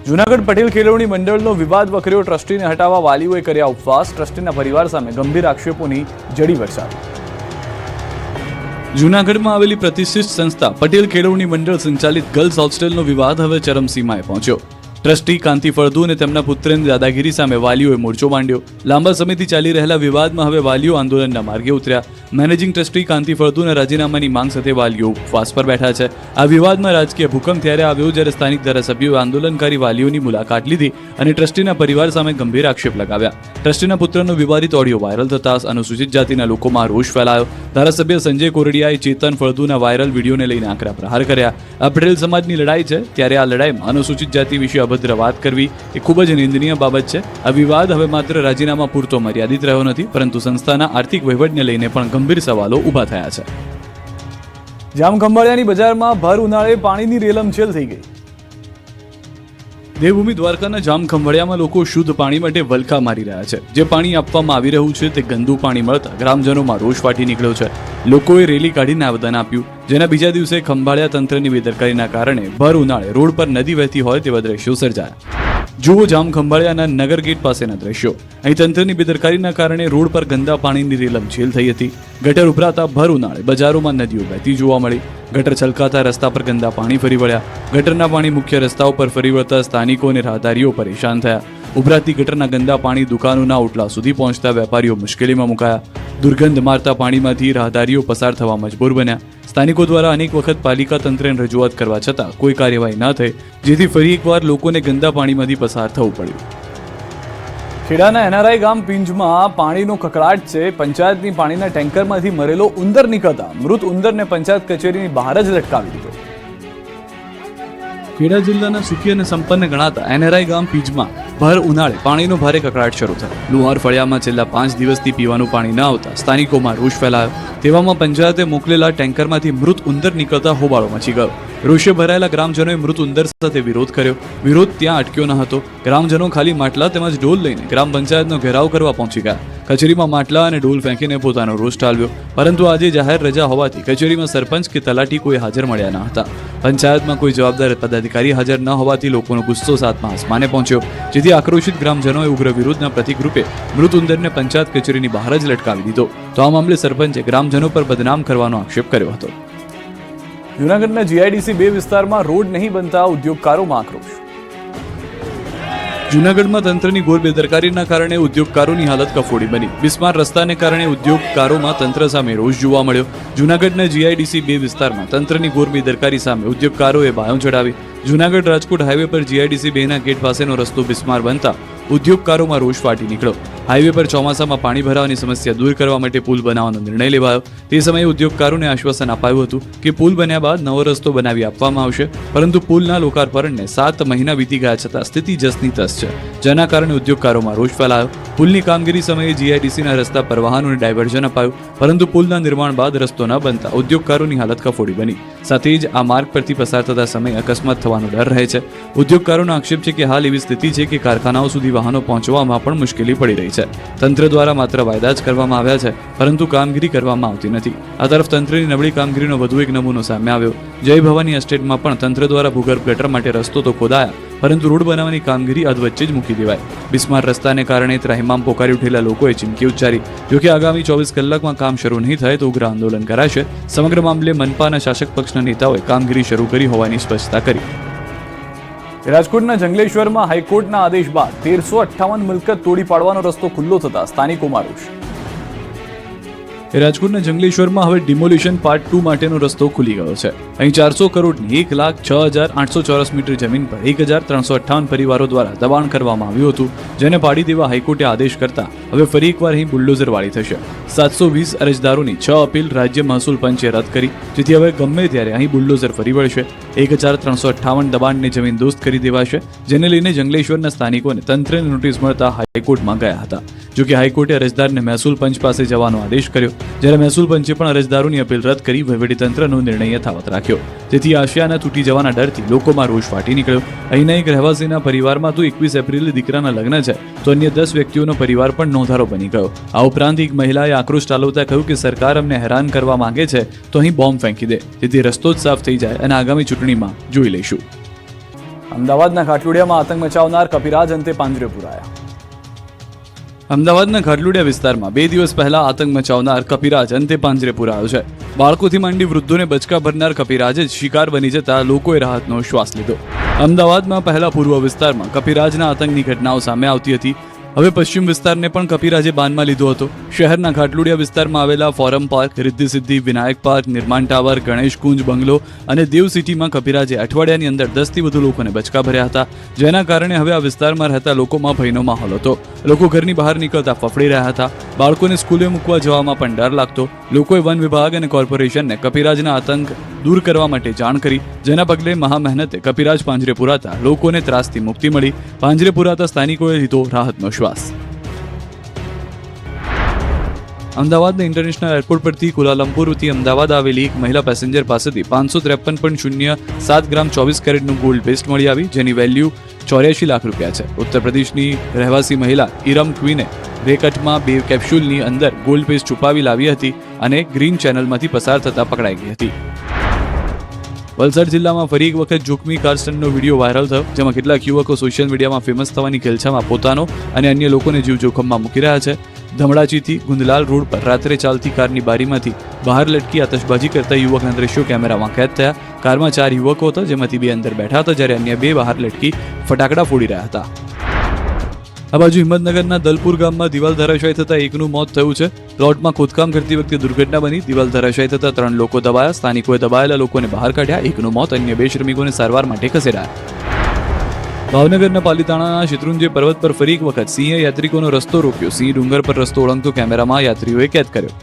જૂનાગઢ પટેલ કેળવણી મંડળનો વિવાદ વકર્યો, ટ્રસ્ટીને હટાવવા વાલીઓએ કર્યા ઉપવાસ, ટ્રસ્ટીના પરિવાર સામે ગંભીર આક્ષેપોની જડી વરસાદી. જૂનાગઢમાં આવેલી પ્રતિષ્ઠિત સંસ્થા પટેલ કેળવણી મંડળ સંચાલિત ગર્લ્સ હોસ્ટેલનો વિવાદ હવે ચરમસીમાએ પહોંચ્યો. ટ્રસ્ટી કાંતિ ફળદુ અને તેમના પુત્રની દાદાગીરી સામે વાલીઓએ મોરચો માંડ્યો. લાંબા સમયથી ચાલી રહેલા વિવાદમાં હવે વાલીઓ આંદોલનના માર્ગે ઉતર્યા. મેનેજિંગ ટ્રસ્ટી કાંતિ ફળદુના રાજીનામાની માંગ સાથે વાલીઓ ઉપવાસ પર બેઠા છે. આ વિવાદમાં રાજકીય ભૂકંપ ત્યારે આવ્યો જ્યારે સ્થાનિક ધારાસભ્યોએ આંદોલનકારી વાલીઓની મુલાકાત લીધી અને ટ્રસ્ટીના પરિવાર સામે ગંભીર આક્ષેપ લગાવ્યા. ટ્રસ્ટીના પુત્રનો વિવાદિત ઓડિયો વાયરલ થતા અનુસૂચિત જાતિના લોકોમાં રોષ ફેલાયો. ધારાસભ્ય સંજય કોરડિયાએ ચેતન ફળદુના વાયરલ વિડીયોને લઈને આકરા પ્રહાર કર્યા. આ પટેલ સમાજની લડાઈ છે, ત્યારે આ લડાઈમાં અનુસૂચિત જાતિ વિશે અભદ્ર વાત કરવી એ ખૂબ જ નિંદનીય બાબત છે. આ વિવાદ હવે માત્ર રાજીનામા પૂરતો મર્યાદિત રહ્યો નથી, પરંતુ સંસ્થાના આર્થિક વહીવટને લઈને પણ ગંભીર સવાલો ઊભા થયા છે. જામખંભાળિયાની બજારમાં ભર ઉનાળે પાણીની રેલમછેલ થઈ ગઈ. દેવભૂમિ દ્વારકાના જામખંભાળિયામાં લોકો શુદ્ધ પાણી માટે વલખા મારી રહ્યા છે. જે પાણી આપવામાં આવી રહ્યું છે તે ગંદુ પાણી મળતા ગ્રામજનોમાં રોષ ફાટી નીકળ્યો છે. લોકોએ રેલી કાઢીને આવેદન આપ્યું, જેના બીજા દિવસે ખંભાળિયા તંત્રની બેદરકારીના કારણે ભર ઉનાળે રોડ પર નદી વહેતી હોય તેવા દ્રશ્યો સર્જાયા. જુઓ જામખંભાળિયાના નગર ગેટ પાસેના દ્રશ્યો. અહીં તંત્રની બેદરકારીના કારણે રોડ પર ગંદા પાણીની રેલમછેલ થઈ હતી. ગટર ઉભરાતા ભર ઉનાળે બજારોમાં નદીઓ વહેતી જોવા મળી. ગટર છલકાતા રસ્તા પર ગંદા પાણી ફરી વળ્યા. ગટરના પાણી મુખ્ય રસ્તાઓ પર ફરી વળતા સ્થાનિકો અને રાહદારીઓ પરેશાન થયા. ઉભરાતી ગટરના ગંદા પાણી દુકાનોના ઓટલા સુધી પહોંચતા વેપારીઓ મુશ્કેલીમાં મુકાયા. દુર્ગંધ મારતા પાણીમાંથી રાહદારીઓ પસાર થવા મજબૂર બન્યા. સ્થાનિકો દ્વારા અનેક વખત પાલિકા તંત્રને રજૂઆત કરવા છતાં કોઈ કાર્યવાહી ન થઈ, જેથી ફરી એકવાર લોકોને ગંદા પાણીમાંથી પસાર થવું પડ્યું. ખેડાના એનઆરઆઈ ગામ પિંજમાં પાણીનો કકળાટ છે. પંચાયતની પાણીના ટેન્કરમાંથી મરેલો ઉંદર નીકળતા મૃત ઉંદરને પંચાયત કચેરીની બહાર જ લટકાવી દીધો. ખેડા જિલ્લાના સુખી અને સંપન્ન ગણાતા એનઆરઆઈ ગામ પીંજમાં ભર ઉનાળે પાણીનો ભારે કકળાટ શરૂ થયો. લુહાર ફળિયામાં છેલ્લા 5 દિવસથી પીવાનું પાણી ન આવતા સ્થાનિકોમાં રોષ ફેલાયો. તેવામાં પંચાયતે મોકલેલા ટેન્કરમાંથી મૃત ઉંદર નીકળતા હોબાળો મચી ગયો. રોષે ભરાયેલા ગ્રામજનોએ મૃત ઉંદર સાથે વિરોધ કર્યો. વિરોધ ત્યાં અટક્યો ન હતો. ગ્રામજનો ખાલી માટલા તેમજ ડોલ લઈને ગ્રામ પંચાયતનો ઘેરાવ કરવા પહોંચી ગયા. કચેરીમાં માટલા અને ડોલ ફેંકીને પોતાનો રોષ ટાળવ્યો. પરંતુ આજે જાહેર રજા હોવાથી કચેરીમાં સરપંચ કે તલાટી કોઈ હાજર મળ્યા ન હતા. પંચાયતમાં કોઈ જવાબદાર પદાધિકારી હાજર ન હોવાથી લોકોનો ગુસ્સો સાતમા આસમાને પહોંચ્યો, જેથી આક્રોશિત ગ્રામજનોએ ઉગ્ર વિરોધના પ્રતિક રૂપે મૃત ઉંદરને પંચાયત કચેરીની બહાર જ લટકાવી દીધો. તો આ મામલે સરપંચે ગ્રામજનો પર બદનામ કરવાનો આક્ષેપ કર્યો હતો. જૂનાગઢના જીઆઈડીસી 2 વિસ્તારમાં રોડ નહીં બનતા ઉદ્યોગકારોમાં આક્રોશ. જૂનાગઢમાં તંત્રની ઘોર બેદરકારીના કારણે ઉદ્યોગકારોની હાલત કફોડી બની. બિસ્માર રસ્તાને કારણે ઉદ્યોગકારોમાં તંત્ર સામે રોષ જોવા મળ્યો. જૂનાગઢના જીઆઈડીસી 2 વિસ્તારમાં તંત્રની ઘોર બેદરકારી સામે ઉદ્યોગકારોએ બાયો ચડાવી. જૂનાગઢ રાજકોટ હાઈવે પર જીઆઈડીસી 2ના ગેટ પાસેનો રસ્તો બિસ્માર બનતા ઉદ્યોગકારોમાં રોષ ફાટી નીકળ્યો. હાઈવે પર ચોમાસામાં પાણી ભરાવાની સમસ્યા દૂર કરવા માટે પુલ બનાવવાનો નિર્ણય લેવાયો. તે સમયે ઉદ્યોગકારોને આશ્વાસન અપાયું હતું કે પુલ બન્યા બાદ નવો રસ્તો બનાવી આપવામાં આવશે, પરંતુ પુલના લોકાર્પણને 7 મહિના વીતી ગયા છતાં સ્થિતિ જસની તસ છે, જેના કારણે ઉદ્યોગકારોમાં રોષ ફેલાયો. પુલની કામગીરી સમયે જીઆઈડીસીના રસ્તા પર વાહનોને ડાયવર્ઝન અપાયું, પરંતુ પુલના નિર્માણ બાદ રસ્તો ન બનતા ઉદ્યોગકારોની હાલત કફોડી બની. સાથે જ આ માર્ગ પરથી પસાર થતા સમયે અકસ્માત થવાનો ડર રહે છે. ઉદ્યોગકારોનો આક્ષેપ છે કે હાલ એવી સ્થિતિ છે કે કારખાનાઓ સુધી વાહનો પહોંચવામાં પણ મુશ્કેલી પડી રહી છે. તંત્ર દ્વારા માત્ર વાયદા જ કરવામાં આવ્યા છે, પરંતુ કામગીરી કરવામાં આવતી નથી. આ તરફ તંત્રની નબળી કામગીરીનો વધુ એક નમૂનો સામે આવ્યો. જય ભવાની એસ્ટેટમાં પણ તંત્ર દ્વારા ભૂગર્ભ ગટર માટે રસ્તો તો ખોદાયા, પરંતુ રોડ બનાવવાની કામગીરી અધવચ્ચે જ મૂકી દેવાય. બિસ્માર રસ્તાને કારણે ત્રાહિમામ પોકારી ઉઠેલા લોકોએ ચીમકી ઉચ્ચારી. જોકે આગામી 24 કલાકમાં કામ શરૂ નહીં થાય તો ઉગ્ર આંદોલન કરાશે. સમગ્ર મામલે મનપાના શાસક પક્ષના નેતાઓએ કામગીરી શરૂ કરી હોવાની સ્પષ્ટતા કરી. રાજકોટના જંગલેશ્વરમાં હાઈકોર્ટના આદેશ બાદ 1358 મિલકત તોડી પાડવાનો રસ્તો ખુલ્લો થતા સ્થાનિકોમાં રોષ. રાજકોટના જંગલેશ્વરમાં હવે ડિમોલિશન પાર્ટ 2 માટેનો રસ્તો ખુલી ગયો છે. અહીં 400 કરોડની 1,06,800 ચોરસ મીટર જમીન પર 1,358 પરિવારો દ્વારા દબાણ કરવામાં આવ્યું હતું, જેને પાડી દેવા હાઈકોર્ટે આદેશ કરતા હવે ફરી એકવાર અહીં બુલડોઝરવાળી થશે. 720 અરજદારોની 6 અપીલ રાજ્ય મહેસૂલ પંચે રદ કરી, જેથી હવે ગમે ત્યારે અહીં બુલડોઝર ફરી વળશે. 1,358 દબાણને જમીન દોસ્ત કરી દેવાશે, જેને લઈને જંગલેશ્વરના સ્થાનિકોને તંત્રને નોટિસ મળતા હાઈકોર્ટમાં ગયા હતા. જોકે હાઈકોર્ટે અરજદારને મહેસૂલ પંચ પાસે જવાનો આદેશ કર્યો, જ્યારે મહેસૂલ પંચે પણ અરજદારોની અપીલ રદ કરી વહીવટીતંત્રનો નિર્ણય યથાવત રાખ્યો. જેથી આશયાના તૂટી જવાના ડરથી લોકોમાં રોષ ફાટી નીકળ્યો. અહીંના એક રહેવાસીના પરિવારમાં તો 21 એપ્રિલે દીકરાના લગ્ન છે, તો અન્ય 10 વ્યક્તિઓનો પરિવાર પણ નોંધારો બની ગયો. આ ઉપરાંત એક મહિલાએ આક્રોશ ઠાલવતા કહ્યું કે સરકાર અમને હેરાન કરવા માંગે છે તો અહીં બોમ્બ ફેંકી દે, જેથી રસ્તો જ સાફ થઈ જાય અને આગામી ચૂંટણીમાં જોઈ લઈશું. અમદાવાદના ઘાટલોડિયામાં આતંક મચાવનાર કપિરાજ અંતે પાંજરે પુરાયા. અમદાવાદના ઘાટલુડિયા વિસ્તારમાં 2 દિવસ પહેલા આતંક મચાવનાર કપિરાજ અંતે પાંજરે પુરાયો છે. બાળકોથી માંડી વૃદ્ધોને બચકા ભરનાર કપિરાજે જ શિકાર બની જતા લોકોએ રાહતનો શ્વાસ લીધો. અમદાવાદમાં પહેલા પૂર્વ વિસ્તારમાં કપિરાજના આતંકની ઘટનાઓ સામે આવતી હતી. હવે પશ્ચિમ વિસ્તારને પણ કપિરાજે બાનમાં લીધો હતો. શહેરના ઘાટલુડિયા વિસ્તારમાં આવેલા ફોરમ પાર્ક, રિદ્ધિ સિદ્ધિ, વિનાયક પાર્ક, નિર્માણ ટાવર, ગણેશ કુંજ બંગલો અને દેવ સિટીમાં કપિરાજે અઠવાડિયાની અંદર 10થી વધુ લોકોને બચકા ભર્યા હતા. જેના કારણે હવે આ વિસ્તારમાં રહેતા લોકોમાં ભયનો માહોલ હતો. લોકો ઘરની બહાર નીકળતા ફફડી રહ્યા હતા. બાળકોને સ્કૂલે મૂકવા જવામાં પણ ડર લાગતો. લોકોએ વન વિભાગ અને કોર્પોરેશનને કપિરાજના આતંક દૂર કરવા માટે જાણ કરી, જેના પગલે મહામહેનતે કપિરાજ પાંજરે પુરાતા લોકોને ત્રાસથી મુક્તિ મળી. પાંજરે પુરાતા સ્થાનિકોએ લીધો રાહતનો શ્વાસ. અમદાવાદના ઇન્ટરનેશનલ એરપોર્ટ પરથી કુલાલમપુરથી અમદાવાદ આવેલી એક મહિલા પેસેન્જર પાસેથી 553.07 ગ્રામ 24 કેરેટનું ગોલ્ડ પેસ્ટ મળી આવી, જેની વેલ્યુ 84 લાખ રૂપિયા છે. ઉત્તર પ્રદેશની રહેવાસી મહિલા ઇરમ ક્વીને રેકટમાં 2 કેપ્સ્યુલની અંદર ગોલ્ડ પેસ્ટ છુપાવી લાવી હતી અને ગ્રીન ચેનલમાંથી પસાર થતા પકડાઈ ગઈ હતી. વલસાડ જિલ્લામાં ફરી એક વખત જોખમી કાર સ્ટન્ટનો વિડીયો વાયરલ થયો, જેમાં કેટલાક યુવકો સોશિયલ મીડિયામાં ફેમસ થવાની ખેલછામાં પોતાનો અને અન્ય લોકોને જીવ જોખમમાં મૂકી રહ્યા છે. ધમડાચીથી ગુંદલાલ રોડ પર રાત્રે ચાલતી કારની બારીમાંથી બહાર લટકી આતશબાજી કરતા યુવકના દ્રશ્યો કેમેરામાં કેદ થયા. કારમાં 4 યુવકો હતા, જેમાંથી 2 અંદર બેઠા હતા, જ્યારે અન્ય 2 બહાર લટકી ફટાકડા ફોડી રહ્યા હતા. આ બાજુ હિંમતનગરના દલપુર ગામમાં દિવાલ ધરાશાયી થતા એકનું મોત થયું છે. પ્લોટમાં ખોદકામ કરતી વખતે દુર્ઘટના બની. દિવાલ ધરાશાયી થતા 3 લોકો દબાયા. સ્થાનિકોએ દબાયેલા લોકોને બહાર કાઢ્યા. એકનું મોત, અન્ય 2 શ્રમિકોને સારવાર માટે ખસેડાયા. ભાવનગરના પાલીતાણાના શેત્રુંજય પર્વત પર ફરી એક વખત સિંહે યાત્રિકોનો રસ્તો રોક્યો. સિંહ ડુંગર પર રસ્તો ઓળંગતો કેમેરામાં યાત્રીઓએ કેદ કર્યો.